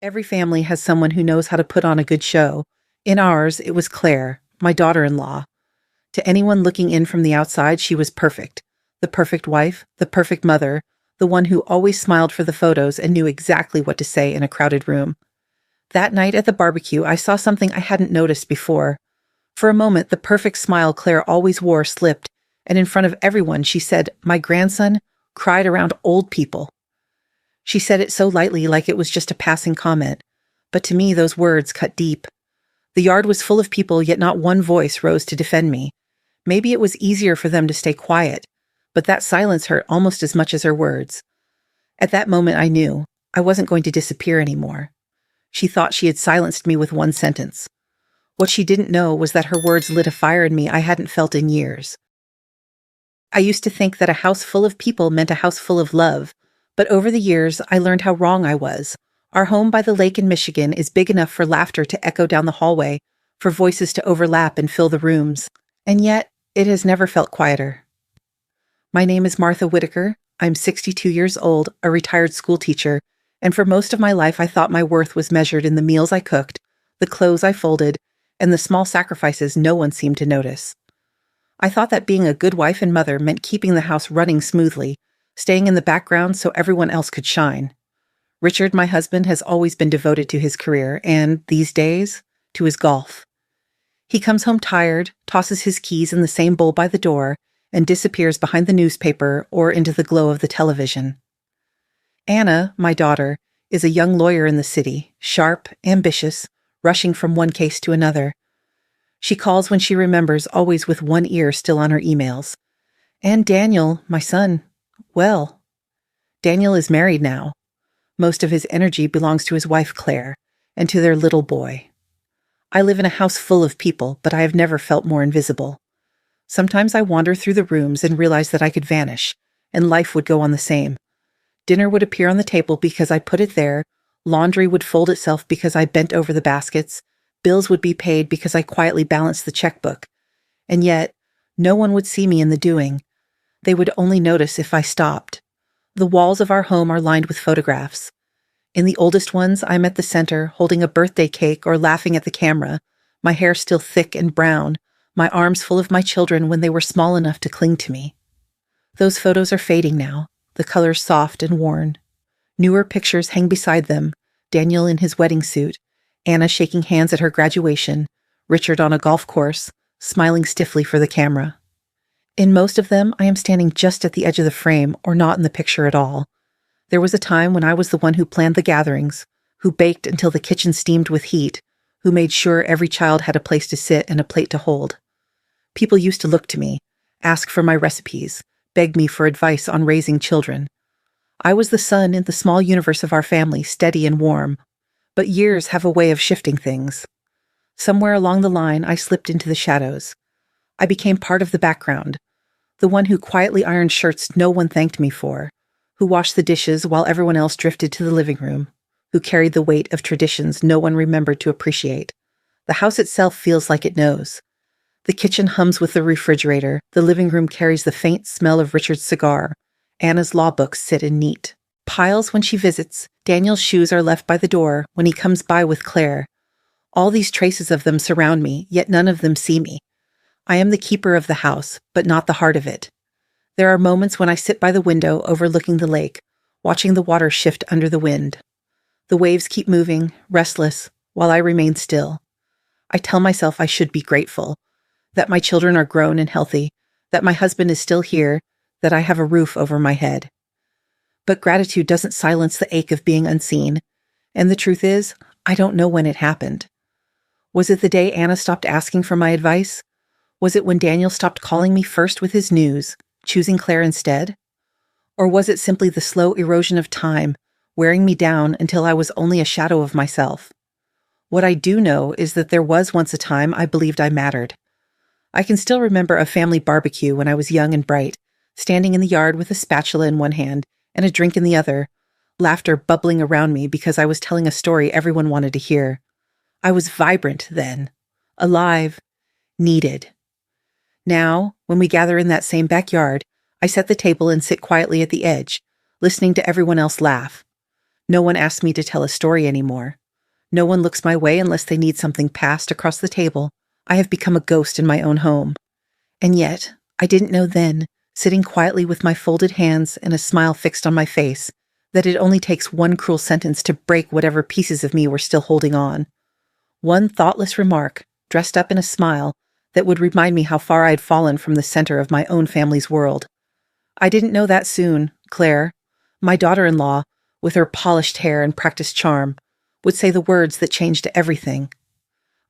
Every family has someone who knows how to put on a good show. In ours, it was Claire, my daughter-in-law. To anyone looking in from the outside, she was perfect. The perfect wife, the perfect mother, the one who always smiled for the photos and knew exactly what to say in a crowded room. That night at the barbecue, I saw something I hadn't noticed before. For a moment, the perfect smile Claire always wore slipped, and in front of everyone, she said, "My grandson cried around old people." She said it so lightly, like it was just a passing comment. But to me, those words cut deep. The yard was full of people, yet not one voice rose to defend me. Maybe it was easier for them to stay quiet, but that silence hurt almost as much as her words. At that moment, I knew I wasn't going to disappear anymore. She thought she had silenced me with one sentence. What she didn't know was that her words lit a fire in me I hadn't felt in years. I used to think that a house full of people meant a house full of love, but over the years, I learned how wrong I was. Our home by the lake in Michigan is big enough for laughter to echo down the hallway, for voices to overlap and fill the rooms, and yet it has never felt quieter. My name is Martha Whitaker. I'm 62 years old, a retired school teacher, and for most of my life I thought my worth was measured in the meals I cooked, the clothes I folded, and the small sacrifices no one seemed to notice. I thought that being a good wife and mother meant keeping the house running smoothly, staying in the background so everyone else could shine. Richard, my husband, has always been devoted to his career and, these days, to his golf. He comes home tired, tosses his keys in the same bowl by the door, and disappears behind the newspaper or into the glow of the television. Anna, my daughter, is a young lawyer in the city, sharp, ambitious, rushing from one case to another. She calls when she remembers, always with one ear still on her emails. And Daniel, my son, well, Daniel is married now. Most of his energy belongs to his wife, Claire, and to their little boy. I live in a house full of people, but I have never felt more invisible. Sometimes I wander through the rooms and realize that I could vanish, and life would go on the same. Dinner would appear on the table because I put it there, laundry would fold itself because I bent over the baskets, bills would be paid because I quietly balanced the checkbook. And yet, no one would see me in the doing. They would only notice if I stopped. The walls of our home are lined with photographs. In the oldest ones, I'm at the center, holding a birthday cake or laughing at the camera, my hair still thick and brown, my arms full of my children when they were small enough to cling to me. Those photos are fading now, the colors soft and worn. Newer pictures hang beside them, Daniel in his wedding suit, Anna shaking hands at her graduation, Richard on a golf course, smiling stiffly for the camera. In most of them, I am standing just at the edge of the frame or not in the picture at all. There was a time when I was the one who planned the gatherings, who baked until the kitchen steamed with heat, who made sure every child had a place to sit and a plate to hold. People used to look to me, ask for my recipes, beg me for advice on raising children. I was the sun in the small universe of our family, steady and warm. But years have a way of shifting things. Somewhere along the line, I slipped into the shadows. I became part of the background, the one who quietly ironed shirts no one thanked me for, who washed the dishes while everyone else drifted to the living room, who carried the weight of traditions no one remembered to appreciate. The house itself feels like it knows. The kitchen hums with the refrigerator, the living room carries the faint smell of Richard's cigar, Anna's law books sit in neat piles when she visits, Daniel's shoes are left by the door when he comes by with Claire. All these traces of them surround me, yet none of them see me. I am the keeper of the house, but not the heart of it. There are moments when I sit by the window overlooking the lake, watching the water shift under the wind. The waves keep moving, restless, while I remain still. I tell myself I should be grateful, that my children are grown and healthy, that my husband is still here, that I have a roof over my head. But gratitude doesn't silence the ache of being unseen, and the truth is, I don't know when it happened. Was it the day Anna stopped asking for my advice? Was it when Daniel stopped calling me first with his news, choosing Claire instead? Or was it simply the slow erosion of time, wearing me down until I was only a shadow of myself? What I do know is that there was once a time I believed I mattered. I can still remember a family barbecue when I was young and bright, standing in the yard with a spatula in one hand and a drink in the other, laughter bubbling around me because I was telling a story everyone wanted to hear. I was vibrant then, alive, needed. Now, when we gather in that same backyard, I set the table and sit quietly at the edge, listening to everyone else laugh. No one asks me to tell a story anymore. No one looks my way unless they need something passed across the table. I have become a ghost in my own home. And yet, I didn't know then, sitting quietly with my folded hands and a smile fixed on my face, that it only takes one cruel sentence to break whatever pieces of me were still holding on. One thoughtless remark, dressed up in a smile, that would remind me how far I had fallen from the center of my own family's world. I didn't know that soon. Claire, my daughter-in-law, with her polished hair and practiced charm, would say the words that changed everything.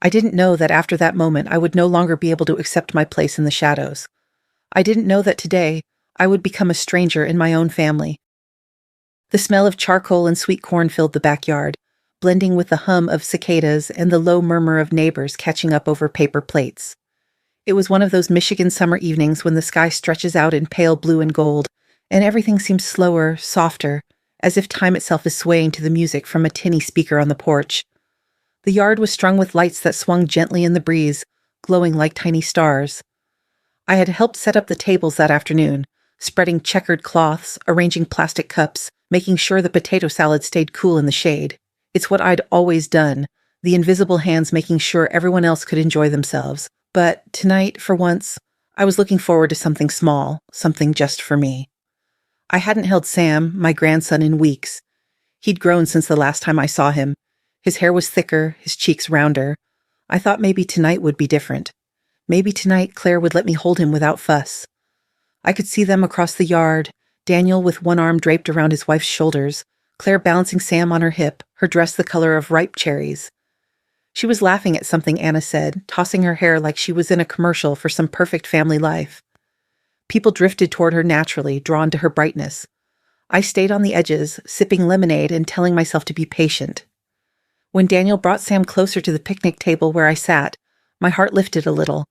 I didn't know that after that moment I would no longer be able to accept my place in the shadows. I didn't know that today I would become a stranger in my own family. The smell of charcoal and sweet corn filled the backyard, blending with the hum of cicadas and the low murmur of neighbors catching up over paper plates. It was one of those Michigan summer evenings when the sky stretches out in pale blue and gold, and everything seems slower, softer, as if time itself is swaying to the music from a tinny speaker on the porch. The yard was strung with lights that swung gently in the breeze, glowing like tiny stars. I had helped set up the tables that afternoon, spreading checkered cloths, arranging plastic cups, making sure the potato salad stayed cool in the shade. It's what I'd always done, the invisible hands making sure everyone else could enjoy themselves. But tonight, for once, I was looking forward to something small, something just for me. I hadn't held Sam, my grandson, in weeks. He'd grown since the last time I saw him. His hair was thicker, his cheeks rounder. I thought maybe tonight would be different. Maybe tonight Claire would let me hold him without fuss. I could see them across the yard, Daniel with one arm draped around his wife's shoulders, Claire balancing Sam on her hip, her dress the color of ripe cherries. She was laughing at something Anna said, tossing her hair like she was in a commercial for some perfect family life. People drifted toward her naturally, drawn to her brightness. I stayed on the edges, sipping lemonade and telling myself to be patient. When Daniel brought Sam closer to the picnic table where I sat, my heart lifted a little.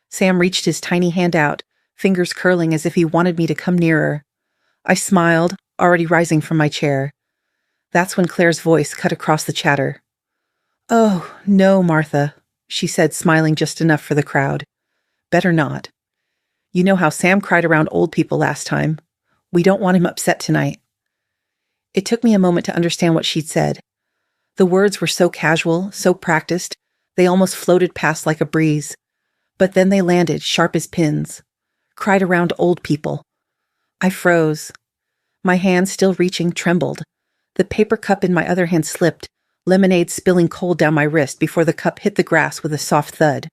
Sam reached his tiny hand out, fingers curling as if he wanted me to come nearer. I smiled, already rising from my chair. That's when Claire's voice cut across the chatter. "Oh, no, Martha," she said, smiling just enough for the crowd. "Better not. You know how Sam cried around old people last time. We don't want him upset tonight." It took me a moment to understand what she'd said. The words were so casual, so practiced, they almost floated past like a breeze. But then they landed, sharp as pins. Cried around old people. I froze. My hand, still reaching, trembled. The paper cup in my other hand slipped, lemonade spilling cold down my wrist before the cup hit the grass with a soft thud.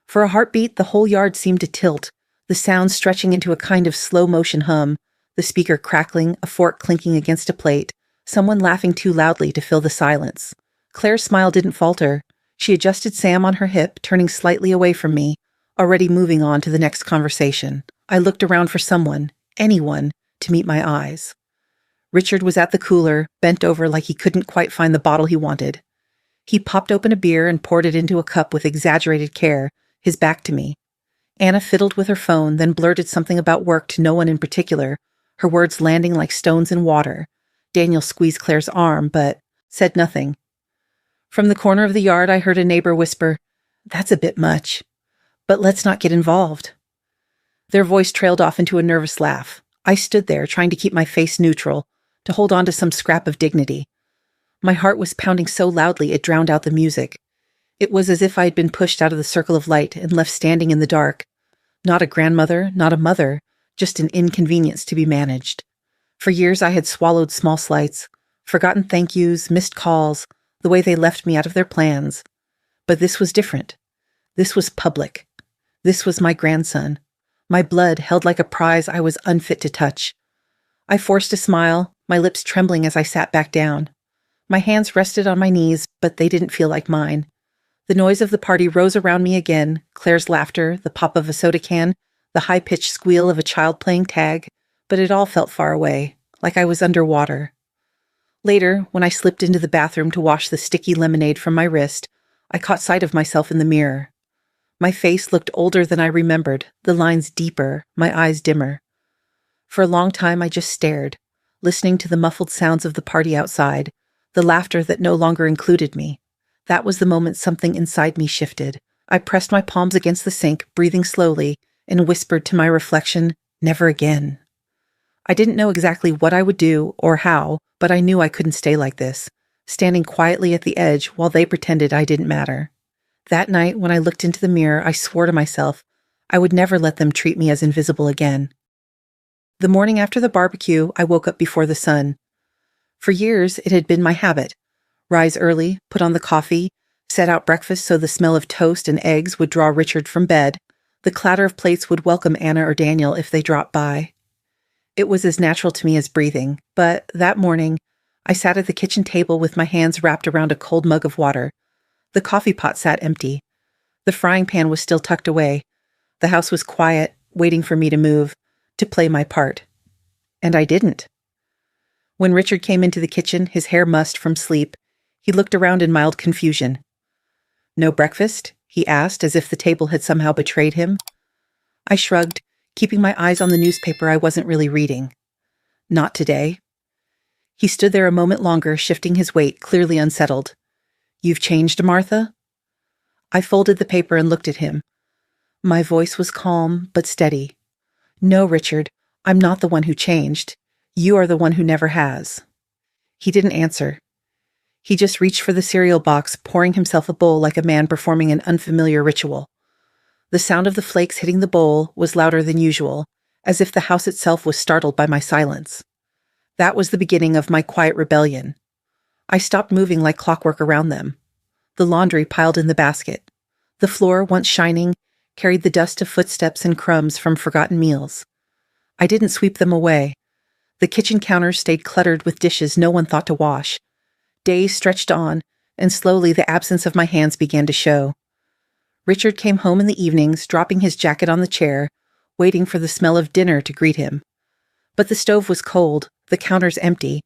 For a heartbeat, the whole yard seemed to tilt, the sound stretching into a kind of slow-motion hum, the speaker crackling, a fork clinking against a plate, someone laughing too loudly to fill the silence. Claire's smile didn't falter. She adjusted Sam on her hip, turning slightly away from me, already moving on to the next conversation. I looked around for someone, anyone, to meet my eyes. Richard was at the cooler, bent over like he couldn't quite find the bottle he wanted. He popped open a beer and poured it into a cup with exaggerated care, his back to me. Anna fiddled with her phone, then blurted something about work to no one in particular, her words landing like stones in water. Daniel squeezed Claire's arm, but said nothing. From the corner of the yard, I heard a neighbor whisper, "That's a bit much. But let's not get involved." Their voice trailed off into a nervous laugh. I stood there, trying to keep my face neutral, to hold on to some scrap of dignity. My heart was pounding so loudly it drowned out the music. It was as if I had been pushed out of the circle of light and left standing in the dark. Not a grandmother, not a mother, just an inconvenience to be managed. For years I had swallowed small slights, forgotten thank yous, missed calls, the way they left me out of their plans. But this was different. This was public. This was my grandson. My blood held like a prize I was unfit to touch. I forced a smile, my lips trembling as I sat back down. My hands rested on my knees, but they didn't feel like mine. The noise of the party rose around me again, Claire's laughter, the pop of a soda can, the high-pitched squeal of a child playing tag, but it all felt far away, like I was underwater. Later, when I slipped into the bathroom to wash the sticky lemonade from my wrist, I caught sight of myself in the mirror. My face looked older than I remembered, the lines deeper, my eyes dimmer. For a long time I just stared, listening to the muffled sounds of the party outside, the laughter that no longer included me. That was the moment something inside me shifted. I pressed my palms against the sink, breathing slowly, and whispered to my reflection, "Never again." I didn't know exactly what I would do or how, but I knew I couldn't stay like this, standing quietly at the edge while they pretended I didn't matter. That night, when I looked into the mirror, I swore to myself I would never let them treat me as invisible again. The morning after the barbecue, I woke up before the sun. For years, it had been my habit. Rise early, put on the coffee, set out breakfast so the smell of toast and eggs would draw Richard from bed. The clatter of plates would welcome Anna or Daniel if they dropped by. It was as natural to me as breathing, but that morning, I sat at the kitchen table with my hands wrapped around a cold mug of water. The coffee pot sat empty. The frying pan was still tucked away. The house was quiet, waiting for me to move, to play my part. And I didn't. When Richard came into the kitchen, his hair mussed from sleep, he looked around in mild confusion. "No breakfast?" he asked, as if the table had somehow betrayed him. I shrugged, keeping my eyes on the newspaper I wasn't really reading. "Not today." He stood there a moment longer, shifting his weight, clearly unsettled. "You've changed, Martha?" I folded the paper and looked at him. My voice was calm, but steady. "No, Richard, I'm not the one who changed. You are the one who never has." He didn't answer. He just reached for the cereal box, pouring himself a bowl like a man performing an unfamiliar ritual. The sound of the flakes hitting the bowl was louder than usual, as if the house itself was startled by my silence. That was the beginning of my quiet rebellion. I stopped moving like clockwork around them. The laundry piled in the basket. The floor, once shining, carried the dust of footsteps and crumbs from forgotten meals. I didn't sweep them away. The kitchen counter stayed cluttered with dishes no one thought to wash. Days stretched on, and slowly the absence of my hands began to show. Richard came home in the evenings, dropping his jacket on the chair, waiting for the smell of dinner to greet him. But the stove was cold, the counters empty.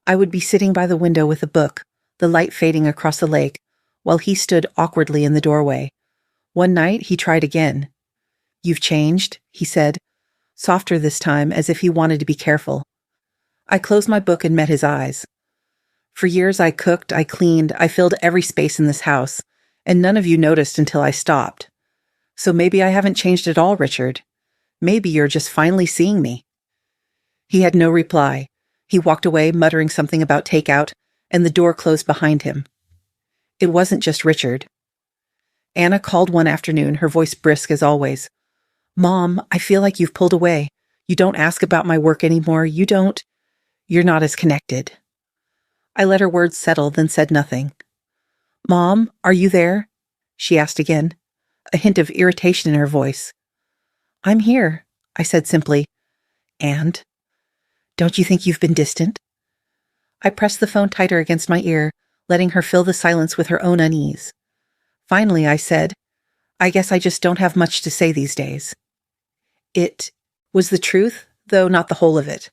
I would be sitting by the window with a book, the light fading across the lake, while he stood awkwardly in the doorway. One night, he tried again. "You've changed," he said, softer this time, as if he wanted to be careful. I closed my book and met his eyes. "For years I cooked, I cleaned, I filled every space in this house, and none of you noticed until I stopped. So maybe I haven't changed at all, Richard. Maybe you're just finally seeing me." He had no reply. He walked away, muttering something about takeout, and the door closed behind him. It wasn't just Richard. Anna called one afternoon, her voice brisk as always. "Mom, I feel like you've pulled away. You don't ask about my work anymore. You're not as connected." I let her words settle, then said nothing. "Mom, are you there?" she asked again, a hint of irritation in her voice. "I'm here," I said simply. "And? Don't you think you've been distant?" I pressed the phone tighter against my ear, letting her fill the silence with her own unease. Finally, I said, "I guess I just don't have much to say these days." It was the truth, though not the whole of it.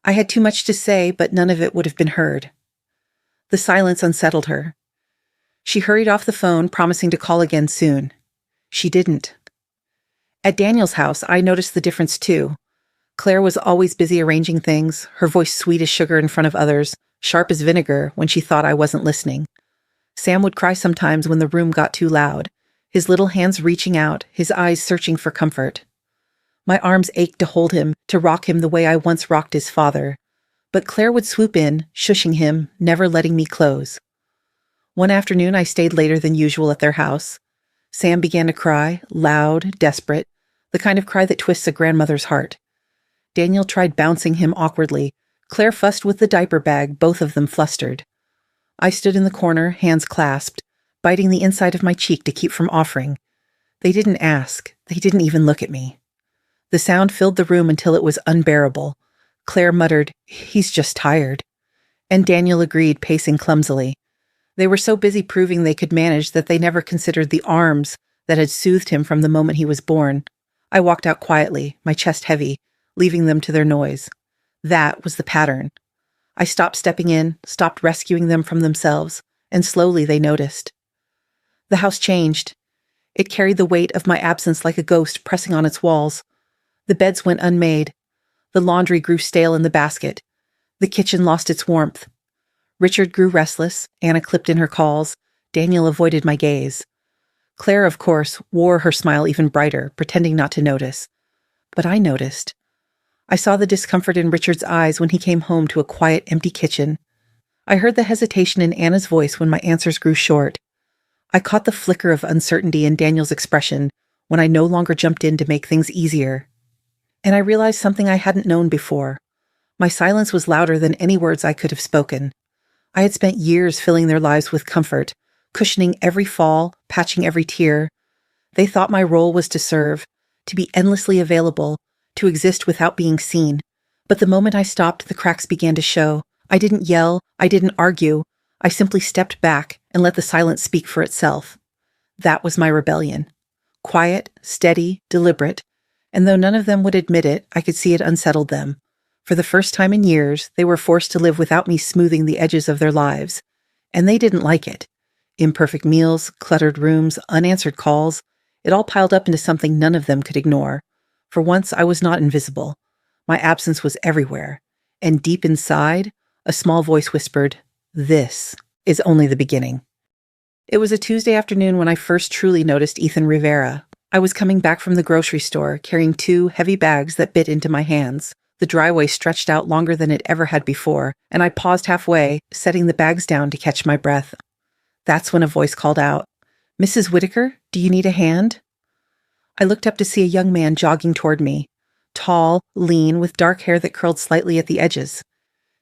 I had too much to say, but none of it would have been heard. The silence unsettled her. She hurried off the phone, promising to call again soon. She didn't. At Daniel's house, I noticed the difference too. Claire was always busy arranging things, her voice sweet as sugar in front of others, sharp as vinegar when she thought I wasn't listening. Sam would cry sometimes when the room got too loud, his little hands reaching out, his eyes searching for comfort. My arms ached to hold him, to rock him the way I once rocked his father. But Claire would swoop in, shushing him, never letting me close. One afternoon I stayed later than usual at their house. Sam began to cry, loud, desperate, the kind of cry that twists a grandmother's heart. Daniel tried bouncing him awkwardly. Claire fussed with the diaper bag, both of them flustered. I stood in the corner, hands clasped, biting the inside of my cheek to keep from offering. They didn't ask. They didn't even look at me. The sound filled the room until it was unbearable. Claire muttered, "He's just tired." And Daniel agreed, pacing clumsily. They were so busy proving they could manage that they never considered the arms that had soothed him from the moment he was born. I walked out quietly, my chest heavy, leaving them to their noise. That was the pattern. I stopped stepping in, stopped rescuing them from themselves, and slowly they noticed. The house changed. It carried the weight of my absence like a ghost pressing on its walls. The beds went unmade. The laundry grew stale in the basket. The kitchen lost its warmth. Richard grew restless. Anna clipped in her calls. Daniel avoided my gaze. Claire, of course, wore her smile even brighter, pretending not to notice. But I noticed. I saw the discomfort in Richard's eyes when he came home to a quiet, empty kitchen. I heard the hesitation in Anna's voice when my answers grew short. I caught the flicker of uncertainty in Daniel's expression when I no longer jumped in to make things easier. And I realized something I hadn't known before. My silence was louder than any words I could have spoken. I had spent years filling their lives with comfort, cushioning every fall, patching every tear. They thought my role was to serve, to be endlessly available, to exist without being seen. But the moment I stopped, the cracks began to show. I didn't yell, I didn't argue. I simply stepped back and let the silence speak for itself. That was my rebellion. Quiet, steady, deliberate. And though none of them would admit it, I could see it unsettled them. For the first time in years, they were forced to live without me smoothing the edges of their lives. And they didn't like it. Imperfect meals, cluttered rooms, unanswered calls, it all piled up into something none of them could ignore. For once, I was not invisible. My absence was everywhere. And deep inside, a small voice whispered, "This is only the beginning." It was a Tuesday afternoon when I first truly noticed Ethan Rivera. I was coming back from the grocery store, carrying 2 heavy bags that bit into my hands. The driveway stretched out longer than it ever had before, and I paused halfway, setting the bags down to catch my breath. That's when a voice called out, "Mrs. Whitaker, do you need a hand?" I looked up to see a young man jogging toward me, tall, lean, with dark hair that curled slightly at the edges.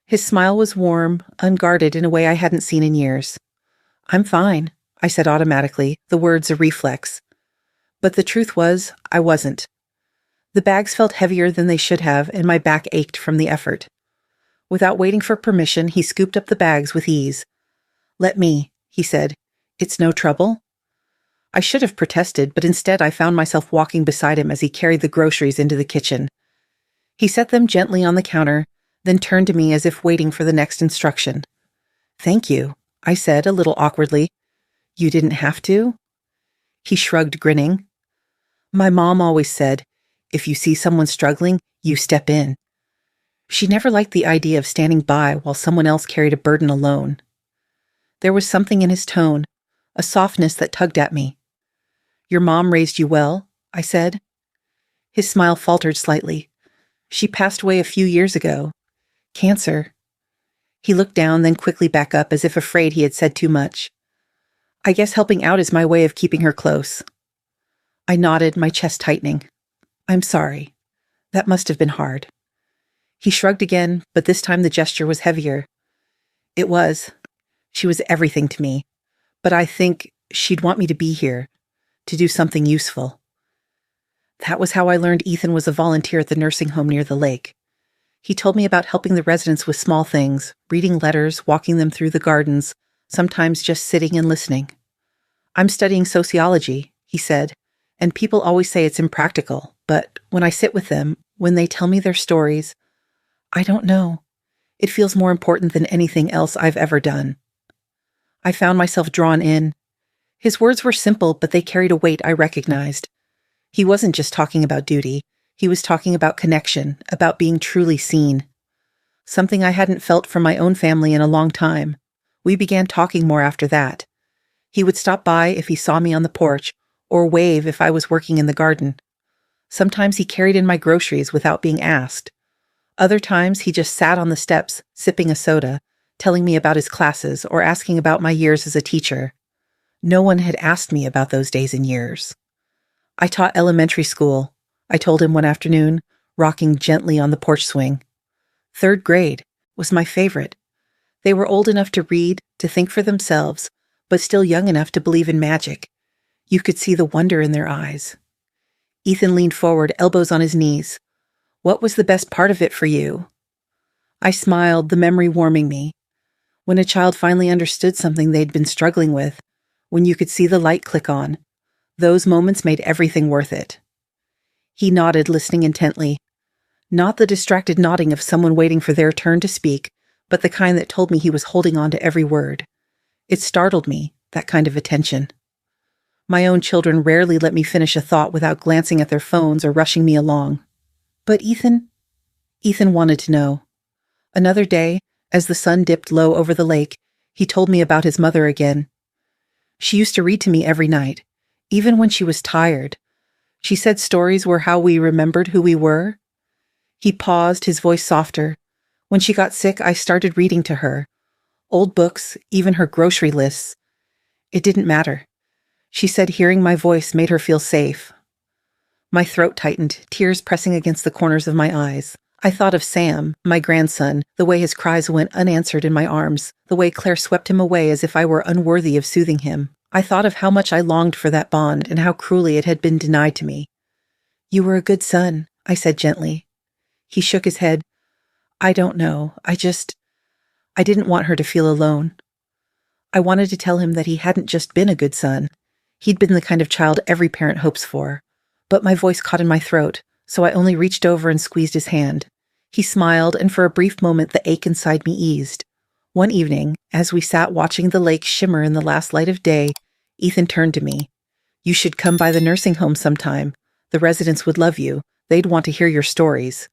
His smile was warm, unguarded in a way I hadn't seen in years. "I'm fine," I said automatically, the words a reflex. But the truth was, I wasn't. The bags felt heavier than they should have, and my back ached from the effort. Without waiting for permission, he scooped up the bags with ease. "Let me," he said. "It's no trouble." I should have protested, but instead I found myself walking beside him as he carried the groceries into the kitchen. He set them gently on the counter, then turned to me as if waiting for the next instruction. "Thank you," I said a little awkwardly. "You didn't have to?" He shrugged, grinning. "My mom always said, if you see someone struggling, you step in." She never liked the idea of standing by while someone else carried a burden alone. There was something in his tone, a softness that tugged at me. "Your mom raised you well?" I said. His smile faltered slightly. "She passed away a few years ago. Cancer." He looked down, then quickly back up as if afraid he had said too much. "I guess helping out is my way of keeping her close." I nodded, my chest tightening. "I'm sorry. That must have been hard." He shrugged again, but this time the gesture was heavier. "It was. She was everything to me. But I think she'd want me to be here, to do something useful." That was how I learned Ethan was a volunteer at the nursing home near the lake. He told me about helping the residents with small things, reading letters, walking them through the gardens, sometimes just sitting and listening. "I'm studying sociology," he said, "and people always say it's impractical, but when I sit with them, when they tell me their stories, I don't know. It feels more important than anything else I've ever done." I found myself drawn in. His words were simple, but they carried a weight I recognized. He wasn't just talking about duty. He was talking about connection, about being truly seen. Something I hadn't felt from my own family in a long time. We began talking more after that. He would stop by if he saw me on the porch, or wave if I was working in the garden. Sometimes he carried in my groceries without being asked. Other times he just sat on the steps, sipping a soda, telling me about his classes or asking about my years as a teacher. No one had asked me about those days in years. "I taught elementary school," I told him one afternoon, rocking gently on the porch swing. "3rd grade was my favorite. They were old enough to read, to think for themselves, but still young enough to believe in magic. You could see the wonder in their eyes." Ethan leaned forward, elbows on his knees. "What was the best part of it for you?" I smiled, the memory warming me. When a child finally understood something they'd been struggling with, when you could see the light click on, those moments made everything worth it. He nodded, listening intently. Not the distracted nodding of someone waiting for their turn to speak, but the kind that told me he was holding on to every word. It startled me, that kind of attention. My own children rarely let me finish a thought without glancing at their phones or rushing me along. "But Ethan wanted to know." Another day, as the sun dipped low over the lake, he told me about his mother again. "She used to read to me every night, even when she was tired. She said stories were how we remembered who we were." He paused, his voice softer. When she got sick, I started reading to her. Old books, even her grocery lists. It didn't matter. She said hearing my voice made her feel safe. My throat tightened, tears pressing against the corners of my eyes. I thought of Sam, my grandson, the way his cries went unanswered in my arms, the way Claire swept him away as if I were unworthy of soothing him. I thought of how much I longed for that bond and how cruelly it had been denied to me. "You were a good son," I said gently. He shook his head. "I don't know. I didn't want her to feel alone." I wanted to tell him that he hadn't just been a good son. He'd been the kind of child every parent hopes for. But my voice caught in my throat, so I only reached over and squeezed his hand. He smiled, and for a brief moment the ache inside me eased. One evening, as we sat watching the lake shimmer in the last light of day, Ethan turned to me. "You should come by the nursing home sometime. The residents would love you. They'd want to hear your stories."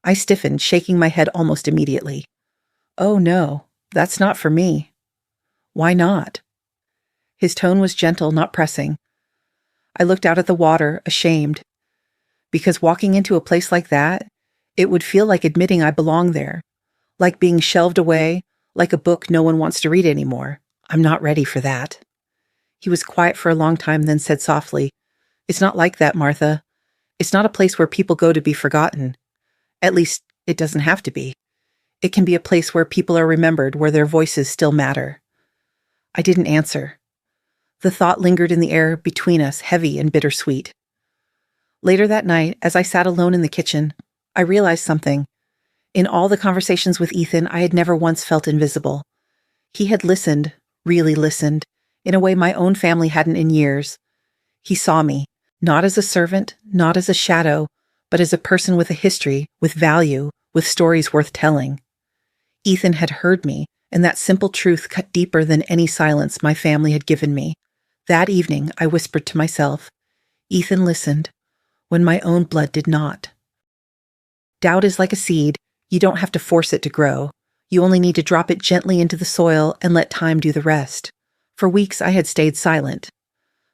I stiffened, shaking my head almost immediately. "Oh no, that's not for me." "Why not?" His tone was gentle, not pressing. I looked out at the water, ashamed. Because walking into a place like that, it would feel like admitting I belong there, like being shelved away, like a book no one wants to read anymore. I'm not ready for that. He was quiet for a long time, then said softly, "It's not like that, Martha. It's not a place where people go to be forgotten. At least, it doesn't have to be. It can be a place where people are remembered, where their voices still matter." I didn't answer. The thought lingered in the air between us, heavy and bittersweet. Later that night, as I sat alone in the kitchen, I realized something. In all the conversations with Ethan, I had never once felt invisible. He had listened, really listened, in a way my own family hadn't in years. He saw me, not as a servant, not as a shadow, but as a person with a history, with value, with stories worth telling. Ethan had heard me, and that simple truth cut deeper than any silence my family had given me. That evening, I whispered to myself, Ethan listened, when my own blood did not. Doubt is like a seed. You don't have to force it to grow. You only need to drop it gently into the soil and let time do the rest. For weeks, I had stayed silent.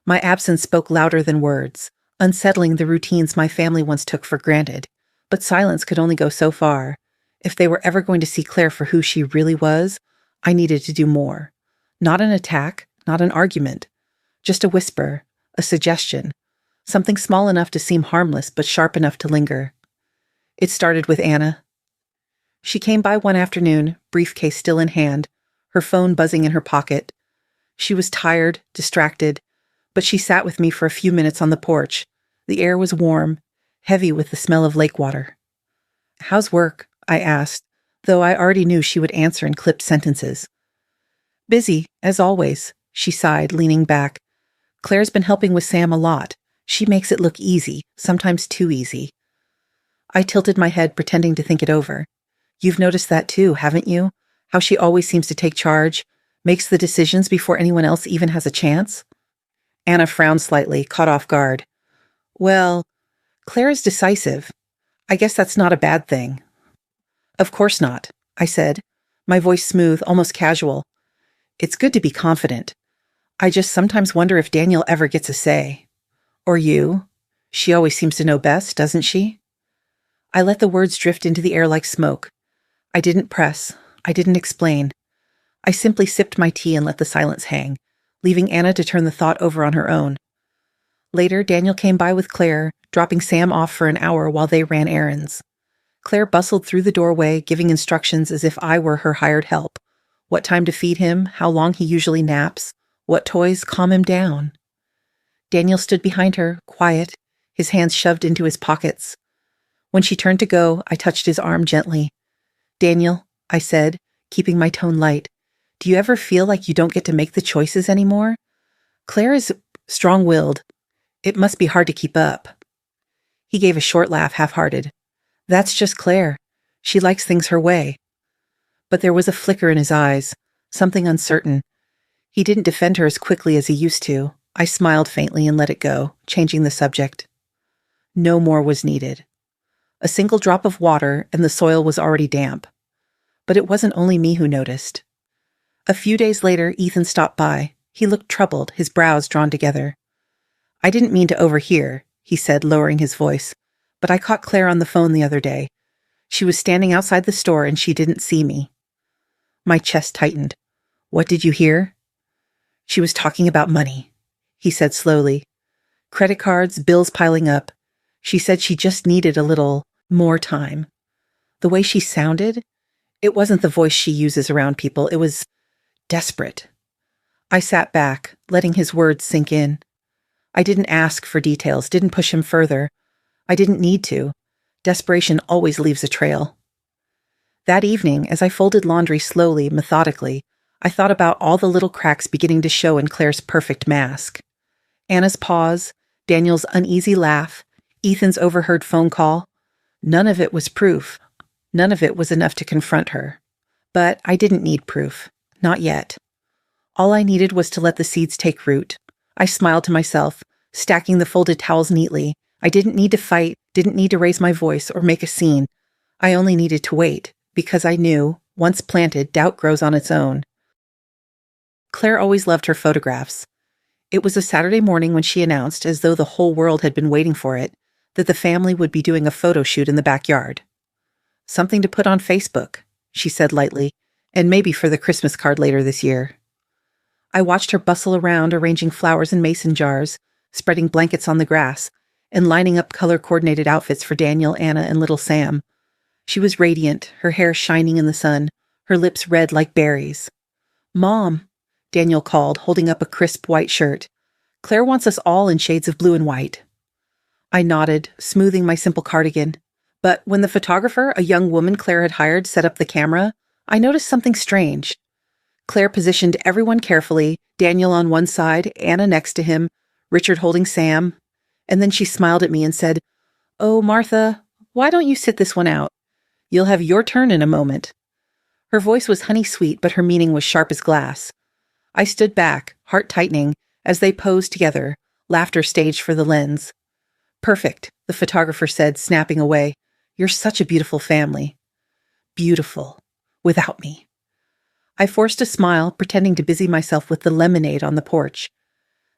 My absence spoke louder than words, unsettling the routines my family once took for granted. But silence could only go so far. If they were ever going to see Claire for who she really was, I needed to do more. Not an attack, not an argument. Just a whisper, a suggestion. Something small enough to seem harmless, but sharp enough to linger. It started with Anna. She came by one afternoon, briefcase still in hand, her phone buzzing in her pocket. She was tired, distracted, but she sat with me for a few minutes on the porch. The air was warm, heavy with the smell of lake water. "How's work?" I asked, though I already knew she would answer in clipped sentences. "Busy, as always," she sighed, leaning back. "Claire's been helping with Sam a lot. She makes it look easy, sometimes too easy." I tilted my head, pretending to think it over. "You've noticed that too, haven't you? How she always seems to take charge, makes the decisions before anyone else even has a chance?" Anna frowned slightly, caught off guard. "Well, Claire is decisive. I guess that's not a bad thing." "Of course not," I said, my voice smooth, almost casual. "It's good to be confident. I just sometimes wonder if Daniel ever gets a say. Or you. She always seems to know best, doesn't she?" I let the words drift into the air like smoke. I didn't press. I didn't explain. I simply sipped my tea and let the silence hang, leaving Anna to turn the thought over on her own. Later, Daniel came by with Claire, dropping Sam off for an hour while they ran errands. Claire bustled through the doorway, giving instructions as if I were her hired help. What time to feed him, how long he usually naps, what toys calm him down. Daniel stood behind her, quiet, his hands shoved into his pockets. When she turned to go, I touched his arm gently. "Daniel," I said, keeping my tone light, "do you ever feel like you don't get to make the choices anymore? Claire is strong-willed. It must be hard to keep up." He gave a short laugh, half-hearted. "That's just Claire. She likes things her way." But there was a flicker in his eyes, something uncertain. He didn't defend her as quickly as he used to. I smiled faintly and let it go, changing the subject. No more was needed. A single drop of water, and the soil was already damp. But it wasn't only me who noticed. A few days later, Ethan stopped by. He looked troubled, his brows drawn together. "I didn't mean to overhear," he said, lowering his voice, But I caught Claire on the phone the other day. She was standing outside the store and she didn't see me. My chest tightened. What did you hear? She was talking about money, he said slowly. Credit cards, bills piling up. She said she just needed a little more time. The way she sounded, it wasn't the voice she uses around people. It was desperate. I sat back, letting his words sink in. I didn't ask for details, didn't push him further. I didn't need to. Desperation always leaves a trail. That evening, as I folded laundry slowly, methodically, I thought about all the little cracks beginning to show in Claire's perfect mask. Anna's pause, Daniel's uneasy laugh, Ethan's overheard phone call. None of it was proof. None of it was enough to confront her. But I didn't need proof. Not yet. All I needed was to let the seeds take root. I smiled to myself, stacking the folded towels neatly. I didn't need to fight, didn't need to raise my voice or make a scene. I only needed to wait, because I knew, once planted, doubt grows on its own. Claire always loved her photographs. It was a Saturday morning when she announced, as though the whole world had been waiting for it, that the family would be doing a photo shoot in the backyard. Something to put on Facebook, she said lightly, and maybe for the Christmas card later this year. I watched her bustle around, arranging flowers in mason jars, spreading blankets on the grass, and lining up color-coordinated outfits for Daniel, Anna, and little Sam. She was radiant, her hair shining in the sun, her lips red like berries. "Mom," Daniel called, holding up a crisp white shirt. "Claire wants us all in shades of blue and white." I nodded, smoothing my simple cardigan. But when the photographer, a young woman Claire had hired, set up the camera, I noticed something strange. Claire positioned everyone carefully, Daniel on one side, Anna next to him, Richard holding Sam, and then she smiled at me and said, "Oh, Martha, why don't you sit this one out? You'll have your turn in a moment." Her voice was honey-sweet, but her meaning was sharp as glass. I stood back, heart tightening, as they posed together, laughter staged for the lens. "Perfect," the photographer said, snapping away. "You're such a beautiful family." Beautiful. Without me. I forced a smile, pretending to busy myself with the lemonade on the porch.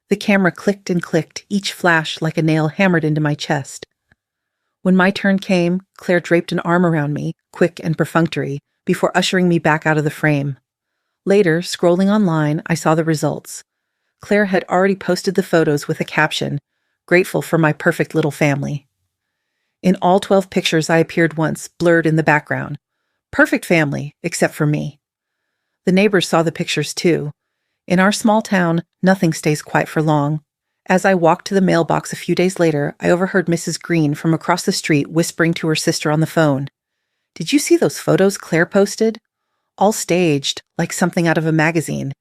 The camera clicked and clicked, each flash like a nail hammered into my chest. When my turn came, Claire draped an arm around me, quick and perfunctory, before ushering me back out of the frame. Later, scrolling online, I saw the results. Claire had already posted the photos with a caption, "Grateful for my perfect little family." In all 12 pictures I appeared once, blurred in the background. Perfect family, except for me. The neighbors saw the pictures too. In our small town, nothing stays quiet for long. As I walked to the mailbox a few days later, I overheard Mrs. Green from across the street whispering to her sister on the phone. "Did you see those photos Claire posted? All staged, like something out of a magazine.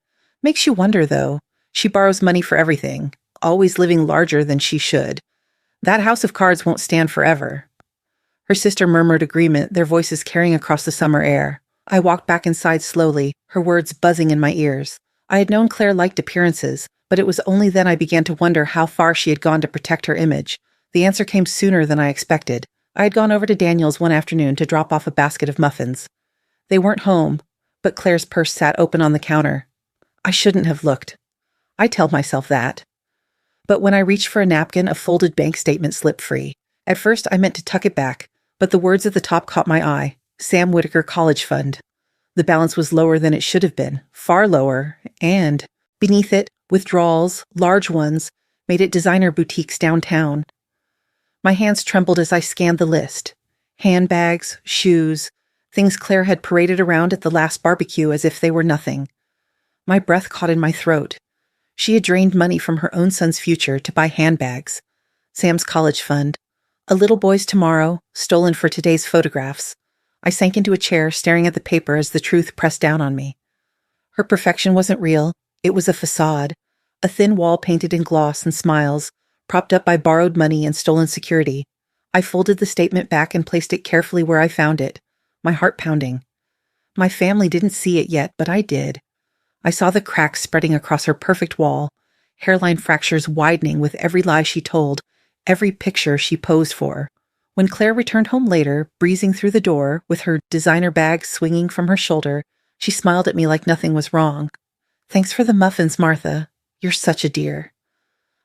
Makes you wonder, though. She borrows money for everything, always living larger than she should. That house of cards won't stand forever." Her sister murmured agreement, their voices carrying across the summer air. I walked back inside slowly, her words buzzing in my ears. I had known Claire liked appearances, but it was only then I began to wonder how far she had gone to protect her image. The answer came sooner than I expected. I had gone over to Daniel's one afternoon to drop off a basket of muffins. They weren't home, but Claire's purse sat open on the counter. I shouldn't have looked. I tell myself that. But when I reached for a napkin, a folded bank statement slipped free. At first, I meant to tuck it back, but the words at the top caught my eye. Sam Whitaker College Fund. The balance was lower than it should have been, far lower, and beneath it, withdrawals, large ones, made it designer boutiques downtown. My hands trembled as I scanned the list. Handbags, shoes, things Claire had paraded around at the last barbecue as if they were nothing. My breath caught in my throat. She had drained money from her own son's future to buy handbags. Sam's college fund. A little boy's tomorrow, stolen for today's photographs. I sank into a chair, staring at the paper as the truth pressed down on me. Her perfection wasn't real. It was a facade. A thin wall painted in gloss and smiles, propped up by borrowed money and stolen security. I folded the statement back and placed it carefully where I found it, my heart pounding. My family didn't see it yet, but I did. I saw the cracks spreading across her perfect wall, hairline fractures widening with every lie she told, every picture she posed for. When Claire returned home later, breezing through the door, with her designer bag swinging from her shoulder, she smiled at me like nothing was wrong. "Thanks for the muffins, Martha. You're such a dear."